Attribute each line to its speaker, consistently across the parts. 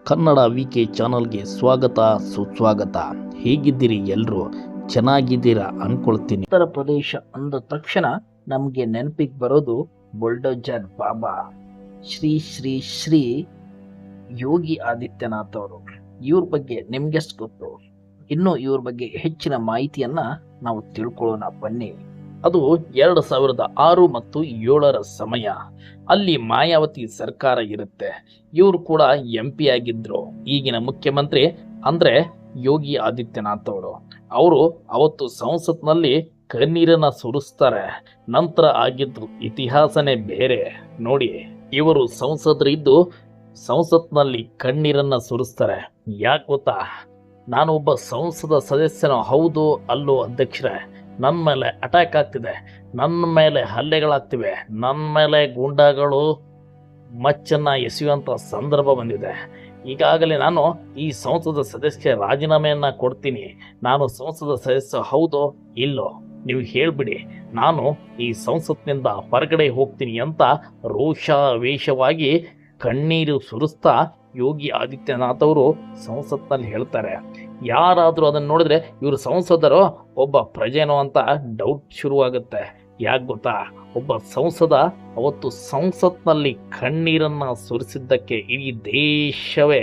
Speaker 1: ಕನ್ನಡ ವಿಕೆ ಚಾನಲ್ಗೆ ಸ್ವಾಗತ ಸುಸ್ವಾಗತ. ಹೇಗಿದ್ದೀರಿ ಎಲ್ಲರೂ? ಚೆನ್ನಾಗಿದ್ದೀರಾ ಅನ್ಕೊಳ್ತೀನಿ. ಉತ್ತರ ಪ್ರದೇಶ ಅಂದ ತಕ್ಷಣ ನಮಗೆ ನೆನಪಿಗೆ ಬರೋದು ಬುಲ್ಡೋಜರ್ ಬಾಬಾ ಶ್ರೀ ಶ್ರೀ ಶ್ರೀ ಯೋಗಿ ಆದಿತ್ಯನಾಥ್ ಅವರು. ಇವ್ರ ಬಗ್ಗೆ ನಿಮ್ಗೆಷ್ಟು ಗೊತ್ತು? ಇನ್ನು ಇವ್ರ ಬಗ್ಗೆ ಹೆಚ್ಚಿನ ಮಾಹಿತಿಯನ್ನ ನಾವು ತಿಳ್ಕೊಳ್ಳೋಣ ಬನ್ನಿ. ಅದು 2006 ಮತ್ತು 2007 ಸಮಯ. ಅಲ್ಲಿ ಮಾಯಾವತಿ ಸರ್ಕಾರ ಇರುತ್ತೆ. ಇವರು ಕೂಡ MP ಆಗಿದ್ರು. ಈಗಿನ ಮುಖ್ಯಮಂತ್ರಿ ಅಂದ್ರೆ ಯೋಗಿ ಆದಿತ್ಯನಾಥ್ ಅವರು ಅವತ್ತು ಸಂಸತ್ನಲ್ಲಿ ಕಣ್ಣೀರನ್ನ ಸುರಿಸ್ತಾರೆ. ನಂತರ ಆಗಿದ್ದು ಇತಿಹಾಸನೇ ಬೇರೆ ನೋಡಿ. ಇವರು ಸಂಸದರಿದ್ದು ಸಂಸತ್ನಲ್ಲಿ ಕಣ್ಣೀರನ್ನ ಸುರಿಸ್ತಾರೆ. ಯಾಕೆ ಗೊತ್ತಾ? ನಾನು ಒಬ್ಬ ಸಂಸದ ಸದಸ್ಯನ ಹೌದು ಅಲ್ಲೋ ಅಧ್ಯಕ್ಷರೇ, ನನ್ನ ಮೇಲೆ ಅಟ್ಯಾಕ್ ಆಗ್ತಿದೆ, ನನ್ನ ಮೇಲೆ ಹಲ್ಲೆಗಳಾಗ್ತಿವೆ, ನನ್ನ ಮೇಲೆ ಗೂಂಡಾಗಳು ಮಚ್ಚನ್ನ ಎಸೆಯುವಂಥ ಸಂದರ್ಭ ಬಂದಿದೆ. ಈಗಾಗಲೇ ನಾನು ಈ ಸಂಸದ ಸದಸ್ಯ ರಾಜೀನಾಮೆಯನ್ನ ಕೊಡ್ತೀನಿ. ನಾನು ಸಂಸದ ಸದಸ್ಯ ಹೌದೋ ಇಲ್ಲೋ ನೀವು ಹೇಳ್ಬಿಡಿ, ನಾನು ಈ ಸಂಸತ್ನಿಂದ ಹೊರಗಡೆ ಹೋಗ್ತೀನಿ ಅಂತ ರೋಷಾವೇಶವಾಗಿ ಕಣ್ಣೀರು ಸುರಿಸ್ತಾ ಯೋಗಿ ಆದಿತ್ಯನಾಥ್ ಅವರು ಸಂಸತ್ನಲ್ಲಿ ಹೇಳ್ತಾರೆ. ಯಾರಾದರೂ ಅದನ್ನು ನೋಡಿದ್ರೆ ಇವರು ಸಂಸದರು ಒಬ್ಬ ಪ್ರಜೆನೋ ಅಂತ ಡೌಟ್ ಶುರುವಾಗುತ್ತೆ. ಯಾಕೆ ಗೊತ್ತಾ? ಒಬ್ಬ ಸಂಸದ ಅವತ್ತು ಸಂಸತ್ನಲ್ಲಿ ಕಣ್ಣೀರನ್ನ ಸುರಿಸಿದ್ದಕ್ಕೆ ಇಡೀ ದೇಶವೇ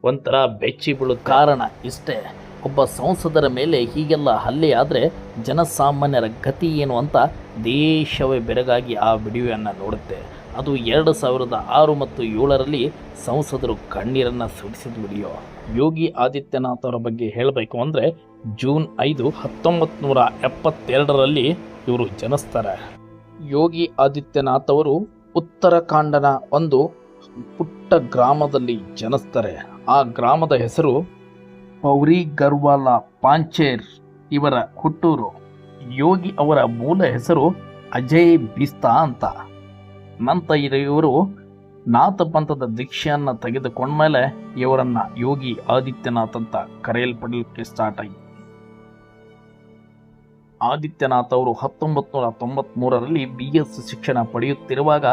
Speaker 1: ಒಂಥರ ಬೆಚ್ಚಿ ಬೀಳುವ ಕಾರಣ ಇಷ್ಟೇ. ಒಬ್ಬ ಸಂಸದರ ಮೇಲೆ ಹೀಗೆಲ್ಲ ಹಲ್ಲೆ ಆದರೆ ಜನಸಾಮಾನ್ಯರ ಗತಿ ಏನು ಅಂತ ದೇಶವೇ ಬೆರಗಾಗಿ ಆ ವಿಡಿಯೋವನ್ನು ನೋಡುತ್ತೆ. ಅದು 2006 ಮತ್ತು 2007ರಲ್ಲಿ ಸಂಸದರು ಕಣ್ಣೀರನ್ನು ಸುರಿಸಿದ ವಿಡಿಯೋ. ಯೋಗಿ ಆದಿತ್ಯನಾಥ್ ಅವರ ಬಗ್ಗೆ ಹೇಳಬೇಕು ಅಂದರೆ ಜೂನ್ 5, 1972ರಲ್ಲಿ ಇವರು ಜನಿಸ್ತಾರೆ. ಯೋಗಿ ಆದಿತ್ಯನಾಥ್ ಅವರು ಉತ್ತರಾಖಂಡನ ಒಂದು ಪುಟ್ಟ ಗ್ರಾಮದಲ್ಲಿ ಜನಿಸ್ತಾರೆ. ಆ ಗ್ರಾಮದ ಹೆಸರು ಪೌರಿ ಗರ್ವಾಲ ಪಾಂಚೇರ್ ಇವರ ಹುಟ್ಟೂರು. ಯೋಗಿ ಅವರ ಮೂಲ ಹೆಸರು ಅಜಯ್ ಬಿಸ್ತಾ ಅಂತ. ನಂತರ ಇವರು ನಾಥ ಪಂಥದ ದೀಕ್ಷೆಯನ್ನು ತೆಗೆದುಕೊಂಡ್ಮೇಲೆ ಇವರನ್ನ ಯೋಗಿ ಆದಿತ್ಯನಾಥ್ ಅಂತ ಕರೆಯಲ್ಪಡಲಿಕ್ಕೆ ಸ್ಟಾರ್ಟ್ ಆಯಿತು. ಆದಿತ್ಯನಾಥ್ ಅವರು 1993ರಲ್ಲಿ BS ಶಿಕ್ಷಣ ಪಡೆಯುತ್ತಿರುವಾಗ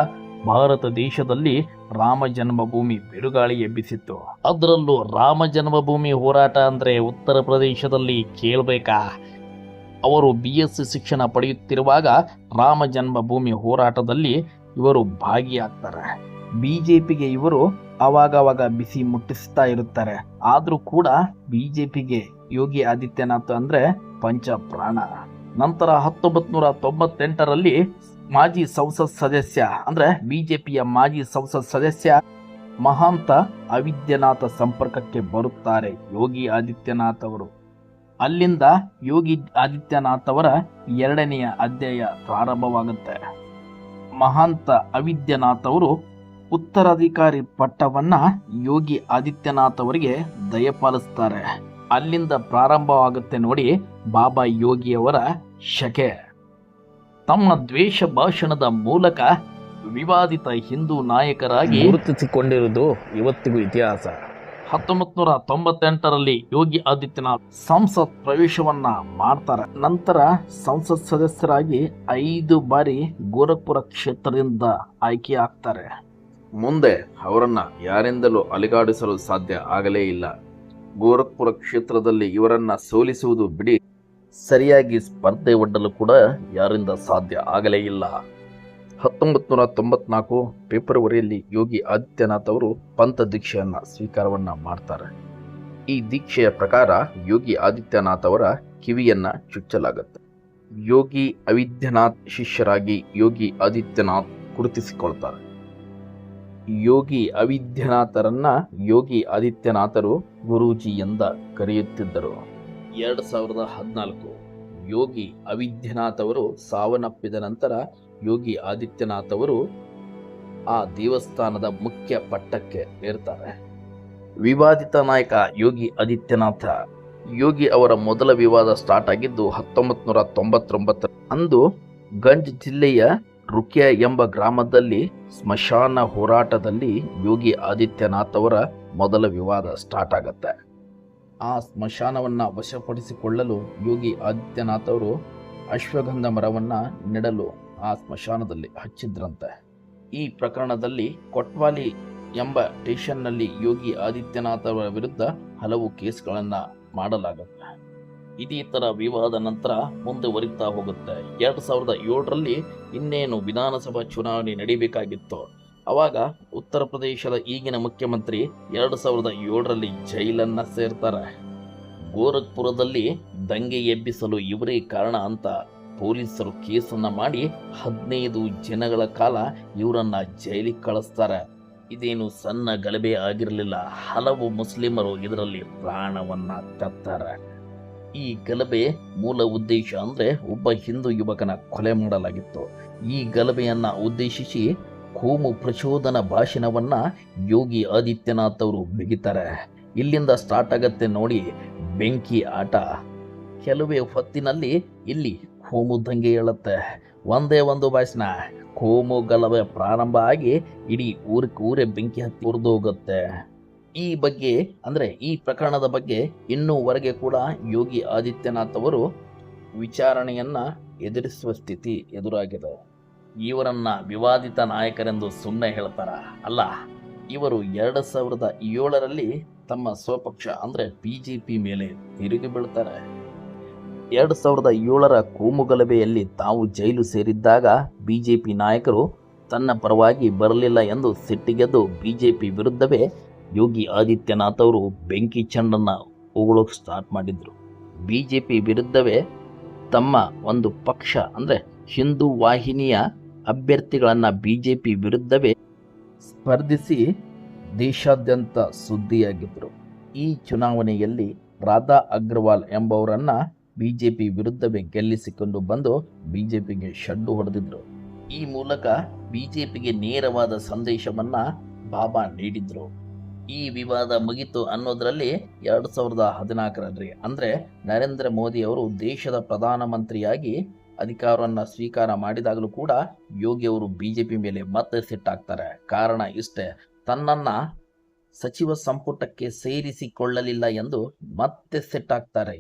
Speaker 1: ಭಾರತ ದೇಶದಲ್ಲಿ ರಾಮ ಜನ್ಮಭೂಮಿ ಬಿರುಗಾಳಿ ಎಬ್ಬಿಸಿತ್ತು. ಅದರಲ್ಲೂ ರಾಮ ಜನ್ಮಭೂಮಿ ಹೋರಾಟ ಅಂದರೆ ಉತ್ತರ ಪ್ರದೇಶದಲ್ಲಿ ಕೇಳಬೇಕಾ? ಅವರು BS ಶಿಕ್ಷಣ ಪಡೆಯುತ್ತಿರುವಾಗ ರಾಮ ಜನ್ಮಭೂಮಿ ಹೋರಾಟದಲ್ಲಿ ಇವರು ಭಾಗಿಯಾಗ್ತಾರೆ. BJPಗೆ ಇವರು ಅವಾಗವಾಗ ಬಿಸಿ ಮುಟ್ಟಿಸ್ತಾ ಇರುತ್ತಾರೆ. ಆದರೂ ಕೂಡ BJPಗೆ ಯೋಗಿ ಆದಿತ್ಯನಾಥ್ ಅಂದ್ರೆ ಪಂಚ ಪ್ರಾಣ. ನಂತರ 1998ರಲ್ಲಿ ಮಾಜಿ ಸಂಸತ್ ಸದಸ್ಯ ಅಂದ್ರೆ BJPಯ ಮಾಜಿ ಸಂಸತ್ ಸದಸ್ಯ ಮಹಾಂತ ಅವಿದ್ಯನಾಥ ಸಂಪರ್ಕಕ್ಕೆ ಬರುತ್ತಾರೆ ಯೋಗಿ ಆದಿತ್ಯನಾಥ್ ಅವರು. ಅಲ್ಲಿಂದ ಯೋಗಿ ಆದಿತ್ಯನಾಥ್ ಅವರ 2ನೆಯ ಅಧ್ಯಾಯ ಪ್ರಾರಂಭವಾಗುತ್ತೆ. ಮಹಾಂತ ಅವಿದ್ಯನಾಥ್ ಅವರು ಉತ್ತರಾಧಿಕಾರಿ ಪಟ್ಟವನ್ನ ಯೋಗಿ ಆದಿತ್ಯನಾಥ್ ಅವರಿಗೆ ದಯಪಾಲಿಸ್ತಾರೆ. ಅಲ್ಲಿಂದ ಪ್ರಾರಂಭವಾಗುತ್ತೆ ನೋಡಿ ಬಾಬಾ ಯೋಗಿಯವರ ಶಕೆ. ತಮ್ಮ ದ್ವೇಷ ಭಾಷಣದ ಮೂಲಕ ವಿವಾದಿತ ಹಿಂದೂ ನಾಯಕರಾಗಿ ಗುರುತಿಸಿಕೊಂಡಿರುವುದು ಇವತ್ತಿಗೂ ಇತಿಹಾಸ. 1998ರಲ್ಲಿ ಯೋಗಿ ಆದಿತ್ಯನಾಥ್ ಸಂಸತ್ ಪ್ರವೇಶವನ್ನ ಮಾಡ್ತಾರೆ. ನಂತರ ಸಂಸತ್ ಸದಸ್ಯರಾಗಿ 5 ಬಾರಿ ಗೋರಖ್ಪುರ ಕ್ಷೇತ್ರದಿಂದ ಆಯ್ಕೆ ಆಗ್ತಾರೆ. ಮುಂದೆ ಅವರನ್ನ ಯಾರಿಂದಲೂ ಅಲಿಗಾಡಿಸಲು ಸಾಧ್ಯ ಆಗಲೇ ಇಲ್ಲ. ಗೋರಖ್ಪುರ ಕ್ಷೇತ್ರದಲ್ಲಿ ಇವರನ್ನ ಸೋಲಿಸುವುದು ಬಿಡಿ, ಸರಿಯಾಗಿ ಸ್ಪರ್ಧೆ ಒಡ್ಡಲು ಕೂಡ ಯಾರಿಂದ ಸಾಧ್ಯ ಆಗಲೇ ಇಲ್ಲ. 1994 ಫೆಬ್ರವರಿಯಲ್ಲಿ ಯೋಗಿ ಆದಿತ್ಯನಾಥ್ ಅವರು ಪಂಥ ದೀಕ್ಷೆಯನ್ನ ಸ್ವೀಕಾರವನ್ನ ಮಾಡ್ತಾರೆ. ಈ ದೀಕ್ಷೆಯ ಪ್ರಕಾರ ಯೋಗಿ ಆದಿತ್ಯನಾಥ್ ಅವರ ಕಿವಿಯನ್ನ ಚುಚ್ಚಲಾಗುತ್ತೆ. ಯೋಗಿ ಅವಿದ್ಯನಾಥ್ ಶಿಷ್ಯರಾಗಿ ಯೋಗಿ ಆದಿತ್ಯನಾಥ್ ಗುರುತಿಸಿಕೊಳ್ತಾರೆ. ಯೋಗಿ ಅವಿದ್ಯನಾಥರನ್ನ ಯೋಗಿ ಆದಿತ್ಯನಾಥರು ಗುರೂಜಿ ಎಂದ ಕರೆಯುತ್ತಿದ್ದರು. 2014 ಯೋಗಿ ಅವಿದ್ಯನಾಥ್ ಅವರು ಸಾವನ್ನಪ್ಪಿದ ನಂತರ ಯೋಗಿ ಆದಿತ್ಯನಾಥ್ ಅವರು ಆ ದೇವಸ್ಥಾನದ ಮುಖ್ಯ ಪಟ್ಟಕ್ಕೆ ಏರ್ತಾರೆ. ವಿವಾದಿತ ನಾಯಕ ಯೋಗಿ ಆದಿತ್ಯನಾಥ. ಯೋಗಿ ಅವರ ಮೊದಲ ವಿವಾದ ಸ್ಟಾರ್ಟ್ ಆಗಿದ್ದು 1999 ಅಂದು ಗಂಜ್ ಜಿಲ್ಲೆಯ ರುಕ್ಯಾ ಎಂಬ ಗ್ರಾಮದಲ್ಲಿ ಸ್ಮಶಾನ ಹೋರಾಟದಲ್ಲಿ ಯೋಗಿ ಆದಿತ್ಯನಾಥ್ ಅವರ ಮೊದಲ ವಿವಾದ ಸ್ಟಾರ್ಟ್ ಆಗತ್ತೆ. ಆ ಸ್ಮಶಾನವನ್ನ ವಶಪಡಿಸಿಕೊಳ್ಳಲು ಯೋಗಿ ಆದಿತ್ಯನಾಥ್ ಅವರು ಅಶ್ವಗಂಧ ಮರವನ್ನ ನೆಡಲು ಆ ಸ್ಮಶಾನದಲ್ಲಿ ಹಚ್ಚಿದ್ರಂತೆ. ಈ ಪ್ರಕರಣದಲ್ಲಿ ಕೊಟ್ವಾಲಿ ಎಂಬ ಸ್ಟೇಷನ್ನಲ್ಲಿ ಯೋಗಿ ಆದಿತ್ಯನಾಥ್ ಅವರ ವಿರುದ್ಧ ಹಲವು ಕೇಸ್ಗಳನ್ನ ಮಾಡಲಾಗುತ್ತೆ. ಇದೇ ತರ ವಿವಾದ ನಂತರ ಮುಂದುವರಿತಾ ಹೋಗುತ್ತೆ. 2007ರಲ್ಲಿ ಇನ್ನೇನು ವಿಧಾನಸಭಾ ಚುನಾವಣೆ ನಡೀಬೇಕಾಗಿತ್ತು. ಅವಾಗ ಉತ್ತರ ಪ್ರದೇಶದ ಈಗಿನ ಮುಖ್ಯಮಂತ್ರಿ 2007ರಲ್ಲಿ ಜೈಲನ್ನ ಸೇರ್ತಾರೆ. ಗೋರಖ್ಪುರದಲ್ಲಿ ದಂಗೆ ಎಬ್ಬಿಸಲು ಇವರೇ ಕಾರಣ ಅಂತ ಪೊಲೀಸರು ಕೇಸನ್ನ ಮಾಡಿ 15 ದಿನಗಳ ಕಾಲ ಇವರನ್ನ ಜೈಲಿಗೆ ಕಳಿಸ್ತಾರೆ. ಇದೇನು ಸಣ್ಣ ಗಲಭೆ ಆಗಿರಲಿಲ್ಲ. ಹಲವು ಮುಸ್ಲಿಮರು ಇದರಲ್ಲಿ ಪ್ರಾಣವನ್ನ ತೆತ್ತಾರೆ. ಈ ಗಲಭೆ ಮೂಲ ಉದ್ದೇಶ ಅಂದ್ರೆ ಒಬ್ಬ ಹಿಂದೂ ಯುವಕನ ಕೊಲೆ ಮಾಡಲಾಗಿತ್ತು. ಈ ಗಲಭೆಯನ್ನ ಉದ್ದೇಶಿಸಿ ಕೋಮು ಪ್ರಚೋದನ ಭಾಷಣವನ್ನ ಯೋಗಿ ಆದಿತ್ಯನಾಥ್ ಅವರು ಬಿಗಿತಾರೆ. ಇಲ್ಲಿಂದ ಸ್ಟಾರ್ಟ್ ಆಗತ್ತೆ ನೋಡಿ ಬೆಂಕಿ ಆಟ. ಕೆಲವೇ ಹೊತ್ತಿನಲ್ಲಿ ಇಲ್ಲಿ ಕೋಮು ದಂಗೆ ಹೇಳುತ್ತೆ. ಒಂದೇ ಒಂದು ಭಾಷಣ, ಕೋಮು ಗಲಭೆ ಪ್ರಾರಂಭ ಆಗಿ ಇಡೀ ಊರೇ ಬೆಂಕಿ ಹತ್ತಿ ಉರಿದು ಹೋಗುತ್ತೆ. ಈ ಬಗ್ಗೆ ಅಂದ್ರೆ ಈ ಪ್ರಕರಣದ ಬಗ್ಗೆ ಇನ್ನೂವರೆಗೆ ಕೂಡ ಯೋಗಿ ಆದಿತ್ಯನಾಥ್ ಅವರು ವಿಚಾರಣೆಯನ್ನ ಎದುರಿಸುವ ಸ್ಥಿತಿ ಎದುರಾಗಿದೆ. ಇವರನ್ನ ವಿವಾದಿತ ನಾಯಕರೆಂದು ಸುಮ್ಮನೆ ಹೇಳ್ತಾರ? ಅಲ್ಲ, ಇವರು 2007ರಲ್ಲಿ ತಮ್ಮ ಸ್ವಪಕ್ಷ ಅಂದ್ರೆ ಬಿಜೆಪಿ ಮೇಲೆ ತಿರುಗಿ ಬೀಳ್ತಾರೆ. 2007ರ ಕೋಮು ಗಲಭೆಯಲ್ಲಿ ತಾವು ಜೈಲು ಸೇರಿದ್ದಾಗ ಬಿಜೆಪಿ ನಾಯಕರು ತನ್ನ ಪರವಾಗಿ ಬರಲಿಲ್ಲ ಎಂದು ಸಿಟ್ಟಿಗೆದ್ದು ಬಿಜೆಪಿ ವಿರುದ್ಧವೇ ಯೋಗಿ ಆದಿತ್ಯನಾಥ್ ಅವರು ಬೆಂಕಿ ಚೆಂಡನ್ನ ಉಗುಳೋಕೆ ಸ್ಟಾರ್ಟ್ ಮಾಡಿದ್ರು. ಬಿಜೆಪಿ ವಿರುದ್ಧವೇ ತಮ್ಮ ಒಂದು ಪಕ್ಷ ಅಂದ್ರೆ ಹಿಂದೂ ವಾಹಿನಿಯ ಅಭ್ಯರ್ಥಿಗಳನ್ನ ಬಿಜೆಪಿ ವಿರುದ್ಧವೇ ಸ್ಪರ್ಧಿಸಿ ದೇಶಾದ್ಯಂತ ಸುದ್ದಿಯಾಗಿದ್ರು. ಈ ಚುನಾವಣೆಯಲ್ಲಿ ರಾಧಾ ಅಗ್ರವಾಲ್ ಎಂಬವರನ್ನ ಬಿಜೆಪಿ ವಿರುದ್ಧವೇ ಗೆಲ್ಲಿಸಿಕೊಂಡು ಬಂದು ಬಿಜೆಪಿಗೆ ಶಡ್ಡು ಹೊಡೆದಿದ್ರು. ಈ ಮೂಲಕ ಬಿಜೆಪಿಗೆ ನೇರವಾದ ಸಂದೇಶವನ್ನ ಬಾಬಾ ನೀಡಿದ್ರು. ಈ ವಿವಾದ ಮುಗಿತು ಅನ್ನೋದ್ರಲ್ಲಿ 2014ರಲ್ಲಿ ಅಂದ್ರೆ ನರೇಂದ್ರ ಮೋದಿ ಅವರು ದೇಶದ ಪ್ರಧಾನಮಂತ್ರಿಯಾಗಿ ಅಧಿಕಾರವನ್ನ ಸ್ವೀಕಾರ ಮಾಡಿದಾಗಲೂ ಕೂಡ ಯೋಗಿ ಅವರು ಬಿಜೆಪಿ ಮೇಲೆ ಮತ್ತೆ ಸಿಟ್ಟಾಗ್ತಾರೆ. ಕಾರಣ ಇಷ್ಟೇ, ತನ್ನನ್ನ ಸಚಿವ ಸಂಪುಟಕ್ಕೆ ಸೇರಿಸಿಕೊಳ್ಳಲಿಲ್ಲ ಎಂದು ಮತ್ತೆ ಸಿಟ್ಟಾಗ್ತಾರೆ.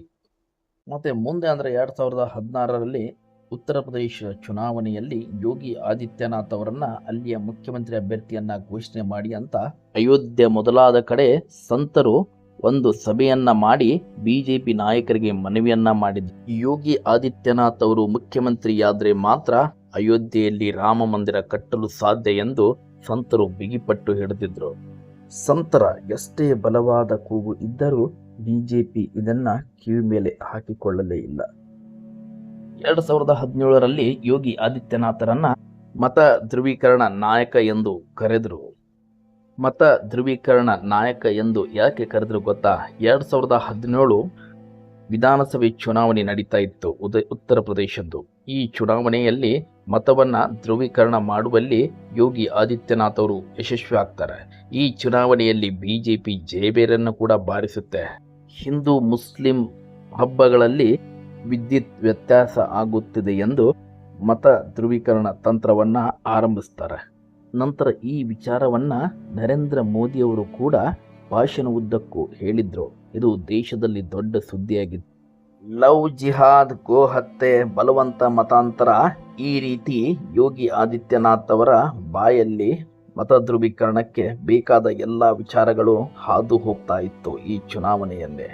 Speaker 1: ಮತ್ತೆ ಮುಂದೆ ಅಂದ್ರೆ 2016ರಲ್ಲಿ ಉತ್ತರ ಪ್ರದೇಶ ಚುನಾವಣೆಯಲ್ಲಿ ಯೋಗಿ ಆದಿತ್ಯನಾಥ್ ಅವರನ್ನ ಅಲ್ಲಿಯ ಮುಖ್ಯಮಂತ್ರಿ ಅಭ್ಯರ್ಥಿಯನ್ನ ಘೋಷಣೆ ಮಾಡಿ ಅಂತ ಅಯೋಧ್ಯೆ ಮೊದಲಾದ ಕಡೆ ಸಂತರು ಒಂದು ಸಭೆಯನ್ನ ಮಾಡಿ ಬಿಜೆಪಿ ನಾಯಕರಿಗೆ ಮನವಿಯನ್ನ ಮಾಡಿದ್ರು. ಯೋಗಿ ಆದಿತ್ಯನಾಥ್ ಅವರು ಮುಖ್ಯಮಂತ್ರಿಯಾದ್ರೆ ಮಾತ್ರ ಅಯೋಧ್ಯೆಯಲ್ಲಿ ರಾಮ ಮಂದಿರ ಕಟ್ಟಲು ಸಾಧ್ಯ ಎಂದು ಸಂತರು ಬಿಗಿಪಟ್ಟು ಹಿಡಿದಿದ್ರು. ಸಂತರ ಎಷ್ಟೇ ಬಲವಾದ ಕೂಗು ಇದ್ದರೂ ಬಿಜೆಪಿ ಇದನ್ನ ಕಿವಿ ಮೇಲೆ ಹಾಕಿಕೊಳ್ಳಲೇ ಇಲ್ಲ. 2017ರಲ್ಲಿ ಯೋಗಿ ಆದಿತ್ಯನಾಥರನ್ನ ಮತ ಧ್ರುವೀಕರಣ ನಾಯಕ ಎಂದು ಕರೆದ್ರು. ಮತ ಧ್ರುವೀಕರಣ ನಾಯಕ ಎಂದು ಯಾಕೆ ಕರೆದ್ರು ಗೊತ್ತಾ? 2017 ವಿಧಾನಸಭೆ ಚುನಾವಣೆ ನಡೀತಾ ಇತ್ತು ಉತ್ತರ ಪ್ರದೇಶದ್ದು. ಈ ಚುನಾವಣೆಯಲ್ಲಿ ಮತವನ್ನ ಧ್ರುವೀಕರಣ ಮಾಡುವಲ್ಲಿ ಯೋಗಿ ಆದಿತ್ಯನಾಥ್ ಅವರು ಯಶಸ್ವಿ ಆಗ್ತಾರೆ. ಈ ಚುನಾವಣೆಯಲ್ಲಿ ಬಿಜೆಪಿ ಜಯಬೇರನ್ನು ಕೂಡ ಬಾರಿಸುತ್ತೆ. ಹಿಂದೂ ಮುಸ್ಲಿಂ ಹಬ್ಬಗಳಲ್ಲಿ ವಿದ್ಯುತ್ ವ್ಯತ್ಯಾಸ ಆಗುತ್ತಿದೆ ಎಂದು ಮತ ಧ್ರುವೀಕರಣ ತಂತ್ರವನ್ನ ಆರಂಭಿಸ್ತಾರೆ. ನಂತರ ಈ ವಿಚಾರವನ್ನ ನರೇಂದ್ರ ಮೋದಿಯವರು ಕೂಡ ಭಾಷಣ ಉದ್ದಕ್ಕೂ ಹೇಳಿದ್ರು. ಇದು ದೇಶದಲ್ಲಿ ದೊಡ್ಡ ಸುದ್ದಿಯಾಗಿತ್ತು. ಲವ್ ಜಿಹಾದ್, ಗೋ ಹತ್ಯೆ, ಬಲವಂತ ಮತಾಂತರ, ಈ ರೀತಿ ಯೋಗಿ ಆದಿತ್ಯನಾಥ್ ಅವರ ಬಾಯಲ್ಲಿ ಮತ ಧ್ರುವೀಕರಣಕ್ಕೆ ಬೇಕಾದ ಎಲ್ಲ ವಿಚಾರಗಳು ಹಾದು ಹೋಗ್ತಾ ಇತ್ತು. ಈ ಚುನಾವಣೆಯಲ್ಲಿ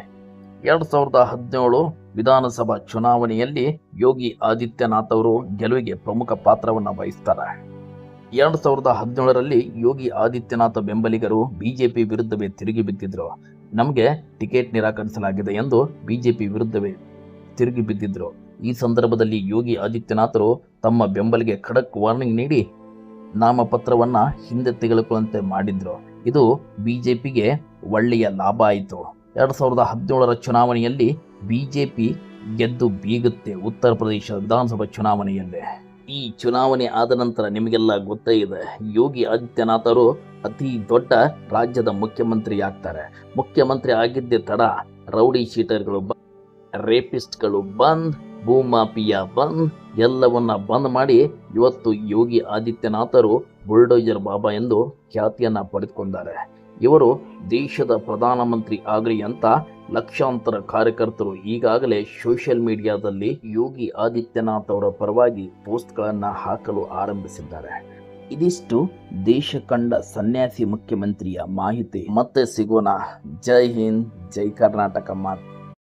Speaker 1: 2017 ವಿಧಾನಸಭಾ ಚುನಾವಣೆಯಲ್ಲಿ ಯೋಗಿ ಆದಿತ್ಯನಾಥ್ ಅವರು ಗೆಲುವಿಗೆ ಪ್ರಮುಖ ಪಾತ್ರವನ್ನು ವಹಿಸ್ತಾರೆ. 2017ರಲ್ಲಿ ಯೋಗಿ ಆದಿತ್ಯನಾಥ್ ಬೆಂಬಲಿಗರು ಬಿಜೆಪಿ ವಿರುದ್ಧವೇ ತಿರುಗಿ ಬಿದ್ದಿದ್ರು. ನಮಗೆ ಟಿಕೆಟ್ ನಿರಾಕರಿಸಲಾಗಿದೆ ಎಂದು ಬಿಜೆಪಿ ವಿರುದ್ಧವೇ ತಿರುಗಿ ಬಿದ್ದಿದ್ರು. ಈ ಸಂದರ್ಭದಲ್ಲಿ ಯೋಗಿ ಆದಿತ್ಯನಾಥರು ತಮ್ಮ ಬೆಂಬಲಿಗೆ ಖಡಕ್ ವಾರ್ನಿಂಗ್ ನೀಡಿ ನಾಮಪತ್ರವನ್ನ ಹಿಂದೆ ತೆಗೆದುಕೊಳ್ಳುವಂತೆ ಮಾಡಿದ್ರು. ಇದು ಬಿಜೆಪಿಗೆ ಒಳ್ಳೆಯ ಲಾಭ ಆಯಿತು. 2017ರ ಚುನಾವಣೆಯಲ್ಲಿ ಬಿಜೆಪಿ ಗೆದ್ದು ಬೀಗುತ್ತೆ ಉತ್ತರ ಪ್ರದೇಶ ವಿಧಾನಸಭಾ ಚುನಾವಣೆಯಲ್ಲಿ. ಈ ಚುನಾವಣೆ ಆದ ನಂತರ ನಿಮಗೆಲ್ಲ ಗೊತ್ತೇ ಇದೆ, ಯೋಗಿ ಆದಿತ್ಯನಾಥ್ ಅವರು ಅತಿ ದೊಡ್ಡ ರಾಜ್ಯದ ಮುಖ್ಯಮಂತ್ರಿ ಆಗ್ತಾರೆ. ಮುಖ್ಯಮಂತ್ರಿ ಆಗಿದ್ದೇ ತಡ ರೌಡಿ ಶೀಟರ್ಗಳು ಬಂದ್, ರೇಪಿಸ್ಟ್ಗಳು ಬಂದ್, ಭೂಮಾಫಿಯಾ ಬಂದ್, ಎಲ್ಲವನ್ನ ಬಂದ್ ಮಾಡಿ ಇವತ್ತು ಯೋಗಿ ಆದಿತ್ಯನಾಥರು ಬುಲ್ಡೋಜರ್ ಬಾಬಾ ಎಂದು ಖ್ಯಾತಿಯನ್ನ ಪಡೆದುಕೊಂಡಾರೆ. ಇವರು ದೇಶದ ಪ್ರಧಾನಮಂತ್ರಿ ಆಗಲಿ ಅಂತ ಲಕ್ಷಾಂತರ ಕಾರ್ಯಕರ್ತರು ಈಗಾಗಲೇ ಸೋಷಿಯಲ್ ಮೀಡಿಯಾದಲ್ಲಿ ಯೋಗಿ ಆದಿತ್ಯನಾಥ್ ಅವರ ಪರವಾಗಿ ಪೋಸ್ಟ್ಗಳನ್ನು ಹಾಕಲು ಆರಂಭಿಸಿದ್ದಾರೆ. ಇದಿಷ್ಟು ದೇಶ ಕಂಡ ಸನ್ಯಾಸಿ ಮುಖ್ಯಮಂತ್ರಿಯ ಮಾಹಿತಿ. ಮತ್ತೆ ಸಿಗೋಣ. ಜೈ ಹಿಂದ್, ಜೈ ಕರ್ನಾಟಕ ಮಾತೆ.